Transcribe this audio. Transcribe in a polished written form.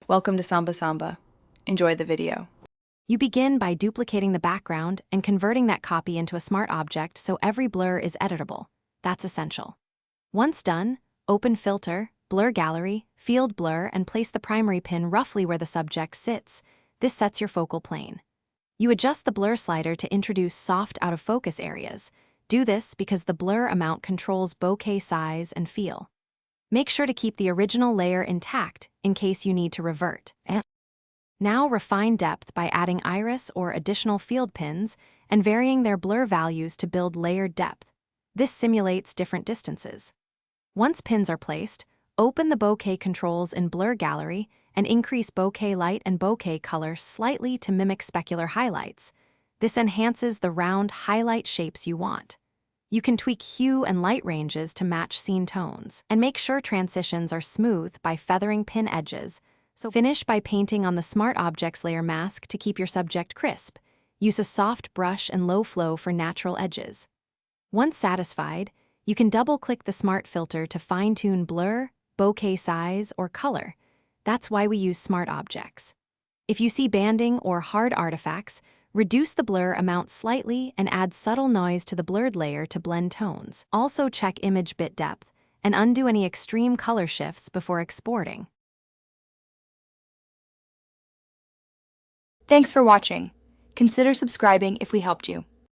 Welcome to Samba Samba. Enjoy the video. You begin by duplicating the background and converting that copy into a smart object so every blur is editable. That's essential. Once done, open Filter, Blur Gallery, Field Blur, and place the primary pin roughly where the subject sits. This sets your focal plane. You adjust the blur slider to introduce soft out-of-focus areas. Do this because the blur amount controls bokeh size and feel. Make sure to keep the original layer intact in case you need to revert. Now refine depth by adding iris or additional field pins and varying their blur values to build layered depth. This simulates different distances. Once pins are placed, open the bokeh controls in Blur Gallery and increase bokeh light and bokeh color slightly to mimic specular highlights. This enhances the round highlight shapes you want. You can tweak hue and light ranges to match scene tones, and make sure transitions are smooth by feathering pin edges. So finish by painting on the Smart Objects layer mask to keep your subject crisp. Use a soft brush and low flow for natural edges. Once satisfied, you can double-click the Smart filter to fine-tune blur, bokeh size, or color. That's why we use Smart Objects. If you see banding or hard artifacts, reduce the blur amount slightly and add subtle noise to the blurred layer to blend tones. Also check image bit depth and undo any extreme color shifts before exporting. Thanks for watching. Consider subscribing if we helped you.